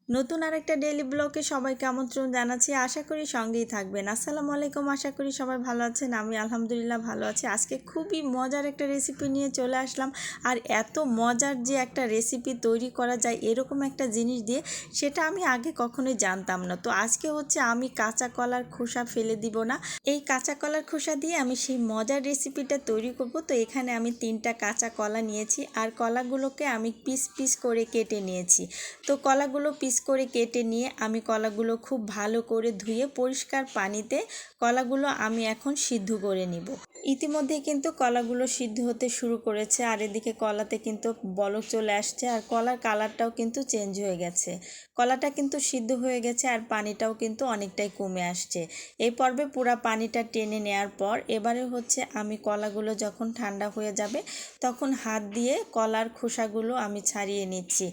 নতুন আরেকটা ডেইলি ব্লগে সবাইকে আমন্ত্রণ জানাচ্ছি। আশা করি সঙ্গেই থাকবেন। আসসালামু আলাইকুম। আশা করি সবাই ভালো আছেন। আমি আলহামদুলিল্লাহ ভালো আছি। আজকে খুবই মজার একটা রেসিপি নিয়ে চলে আসলাম। আর এত মজার যে একটা রেসিপি তৈরি করা যায় এরকম একটা জিনিস দিয়ে, সেটা আমি আগে কখনোই জানতাম না। তো আজকে হচ্ছে আমি কাঁচা কলার খোসা ফেলে দিব না, এই কাঁচা কলার খোসা দিয়ে আমি সেই মজার রেসিপিটা তৈরি করব। তো এখানে আমি 3টা কাঁচা কলা নিয়েছি, আর কলাগুলোকে আমি পিস পিস করে কেটে নিয়েছি। তো কলাগুলো পিস করে কেটে নিয়ে আমি কলাগুলো খুব ভালো করে ধুয়ে পরিষ্কার পানিতে কলাগুলো আমি এখন সিদ্ধ করে নিব। ইতিমধ্যে কিন্তু কলাগুলো সিদ্ধ হতে শুরু করেছে, আর এদিকে কলাতে কিন্তু বলক চলে আসছে, আর কলার কালারটাও কিন্তু চেঞ্জ হয়ে গেছে। কলাটা কিন্তু সিদ্ধ হয়ে গেছে, আর পানিটাও কিন্তু অনেকটাই কমে আসছে। এই পর্বে পুরা পানিটা টেনে নেওয়ার পর এবারে হচ্ছে আমি কলাগুলো যখন ঠান্ডা হয়ে যাবে তখন হাত দিয়ে কলার খোসাগুলো আমি ছাড়িয়ে নিচ্ছি।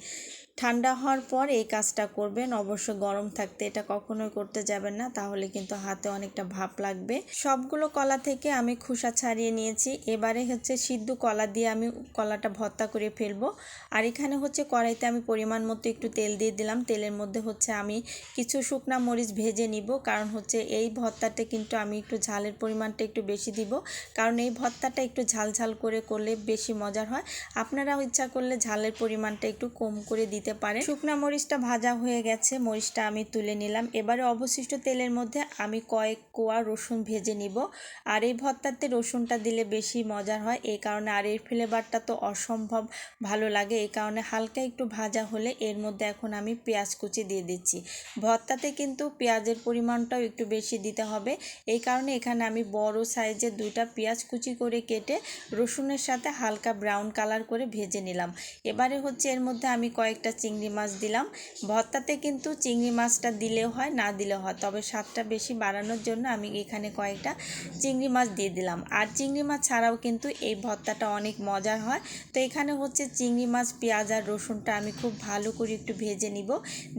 ঠান্ডা হওয়ার পর এই কাজটা করবেন, অবশ্য গরম থাকতে এটা কখনোই করতে যাবেন না, তাহলে কিন্তু হাতে অনেকটা ভাপ লাগবে। সবগুলো কলা থেকে আমি খোসা ছাড়িয়ে নিয়েছি। এবারে হচ্ছে সিদ্ধ কলা দিয়ে আমি কলাটা ভর্তা করে ফেলবো। আর এখানে হচ্ছে কড়াইতে আমি পরিমাণ মতো একটু তেল দিয়ে দিলাম। তেলের মধ্যে হচ্ছে আমি কিছু শুকনা মরিচ ভেজে নিব, কারণ হচ্ছে এই ভর্তাতে কিন্তু আমি একটু ঝালের পরিমাণটা একটু বেশি দিব, কারণ এই ভর্তাটা একটু ঝাল ঝাল করে করলে বেশি মজার হয়। আপনারাও ইচ্ছা করলে ঝালের পরিমাণটা একটু কম করে দিতে পারেন। শুকনা মরিচটা ভাজা হয়ে গেছে, মরিচটা আমি তুলে নিলাম। এবারে অবশিষ্ট তেলের মধ্যে আমি কয়েক কোয়া রসুন ভেজে নিব। আর এই ভর্তাতে রসুনটা দিলে বেশি মজার হয়, এই কারণে। আর এর ফ্লেভারটা তো অসম্ভব ভালো লাগে, এই কারণে হালকা একটু ভাজা হলে এর মধ্যে এখন আমি পেঁয়াজ কুচি দিয়ে দিচ্ছি। ভর্তাতে কিন্তু পেঁয়াজের পরিমাণটাও একটু বেশি দিতে হবে, এই কারণে এখানে আমি বড় সাইজের 2টা পেঁয়াজ কুচি করে কেটে রসুনের সাথে হালকা ব্রাউন কালার করে ভেজে নিলাম। এবারে হচ্ছে এর মধ্যে আমি কয়েকটা চিংড়ি মাছ দিলাম। ভর্তাতে কিন্তু চিংড়ি মাছটা দিলেও হয়, না দিলেও হয়, তবে স্বাদটা বেশি বাড়ানোর জন্য আমি এখানে কয়েকটা চিংড়ি মাছ দিয়ে দিলাম। আর চিংড়ি মাছ ছাড়াও কিন্তু এই ভর্তাটা অনেক মজার হয়। তো এখানে হচ্ছে চিংড়ি মাছ, পেঁয়াজ আর রসুনটা আমি খুব ভালো করে একটু ভেজে নিব।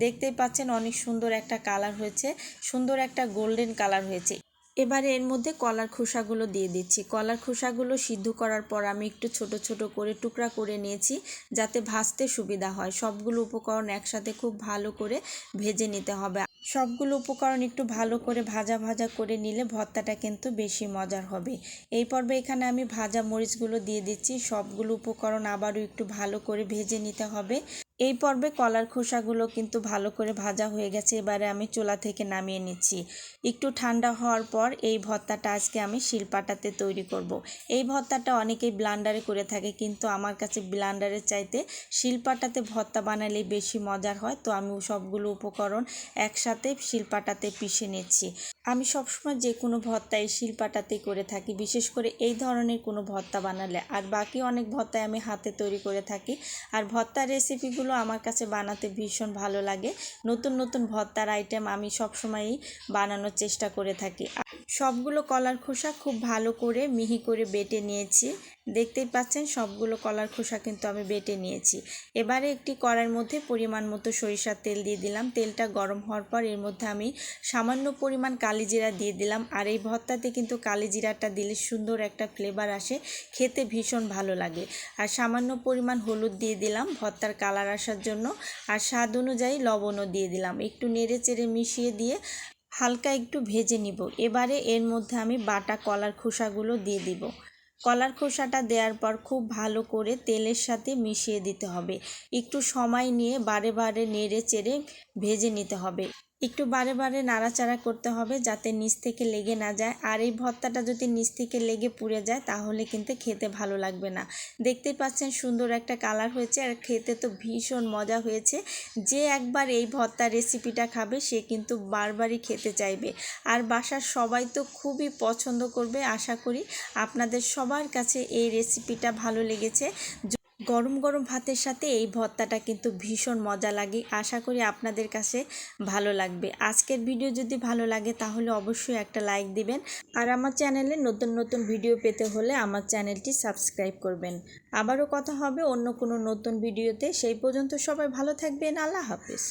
দেখতেই পাচ্ছেন অনেক সুন্দর একটা কালার হয়েছে, সুন্দর একটা গোল্ডেন কালার হয়েছে। এবারে এর মধ্যে কলার খোসাগুলো দিয়ে দিচ্ছি। কলার খোসাগুলো সিদ্ধ করার পর আমি একটু ছোট ছোট করে টুকরা করে নিয়েছি, যাতে ভাজতে সুবিধা হয়। সবগুলো উপকরণ একসাথে খুব ভালো করে ভেজে নিতে হবে। সবগুলো উপকরণ একটু ভালো করে ভাজা ভাজা করে নিলে ভর্তাটা কিন্তু বেশি মজার হবে। এই পর্বে এখানে আমি ভাজা মরিচগুলো দিয়ে দিচ্ছি। সবগুলো উপকরণ আবারও একটু ভালো করে ভেজে নিতে হবে। এই পর্বে কলার খোসাগুলো কিন্তু ভালো করে ভাজা হয়ে গেছে। এবারে আমি চুলা থেকে নামিয়ে নিচ্ছি। একটু ঠান্ডা হওয়ার পর এই ভর্তাটা আজকে আমি শিলপাটাতে তৈরি করব। এই ভর্তাটা অনেকেই ব্লান্ডারে করে থাকে, কিন্তু আমার কাছে ব্লান্ডারের চাইতে শিলপাটাতে ভর্তা বানালেই বেশি মজার হয়। তো আমি সবগুলো উপকরণ একসাথে শিলপাটাতে পিষে নিচ্ছি। আমি সবসময় যে কোনো ভর্তা এই শিলপাটাতেই করে থাকি, বিশেষ করে এই ধরনের কোনো ভর্তা বানালে। আর বাকি অনেক ভর্তাই আমি হাতে তৈরি করে থাকি। আর ভর্তার রেসিপিগুলো আমার কাছে বানাতে ভীষণ ভালো লাগে। নতুন নতুন ভর্তার আইটেম আমি সবসময়ই বানানোর চেষ্টা করে থাকি। সবগুলো কলার খোসা খুব ভালো করে মিহি করে বেটে নিয়েছি। দেখতেই পাচ্ছেন সবগুলো কলার খোসা কিন্তু আমি বেটে নিয়েছি। এবারে একটি কড়াইয়ের মধ্যে পরিমাণ মতো সরিষার তেল দিয়ে দিলাম। তেলটা গরম হওয়ার পর এর মধ্যে আমি সামান্য পরিমাণ কালিজিরা দিয়ে দিলাম। আর এই ভর্তাতে কিন্তু কালিজিরাটা দিলে সুন্দর একটা ফ্লেভার আসে, খেতে ভীষণ ভালো লাগে। আর সামান্য পরিমাণ হলুদ দিয়ে দিলাম ভর্তার কালার আসার জন্য। আর স্বাদ অনুযায়ী লবণও দিয়ে দিলাম। একটু নেড়ে চেড়ে মিশিয়ে দিয়ে হালকা একটু ভেজে নিব। এবারে এর মধ্যে আমি বাটা কলার খোসাগুলো দিয়ে দিব। কলার খোসাটা দেওয়ার পর খুব ভালো করে তেলের সাথে মিশিয়ে দিতে হবে। একটু সময় নিয়ে বারে বারে নেড়ে চেড়ে ভেজে নিতে হবে। একটু বারে বারে নাড়াচাড়া করতে হবে যাতে নিচ থেকে লেগে না যায়। আর এই ভর্তাটা যদি নিচ থেকে লেগে পুড়ে যায় তাহলে কিন্তু খেতে ভালো লাগবে না। দেখতেই পাচ্ছেন সুন্দর একটা কালার হয়েছে, আর খেতে তো ভীষণ মজা হয়েছে। যে একবার এই ভর্তার রেসিপিটা খাবে সে কিন্তু বারবারই খেতে চাইবে। আর বাসার সবাই তো খুবই পছন্দ করবে। আশা করি আপনাদের সবার কাছে এই রেসিপিটা ভালো লেগেছে। গরম গরম ভাতের সাথে এই ভর্তাটা কিন্তু ভীষণ মজা লাগে। আশা করি আপনাদের কাছে ভালো লাগবে। আজকের ভিডিও যদি ভালো লাগে তাহলে অবশ্যই একটা লাইক দিবেন। আর আমার চ্যানেলে নতুন নতুন ভিডিও পেতে হলে আমার চ্যানেলটি সাবস্ক্রাইব করবেন। আবারও কথা হবে অন্য কোনো নতুন ভিডিওতে। সেই পর্যন্ত সবাই ভালো থাকবেন। আল্লাহ হাফেজ।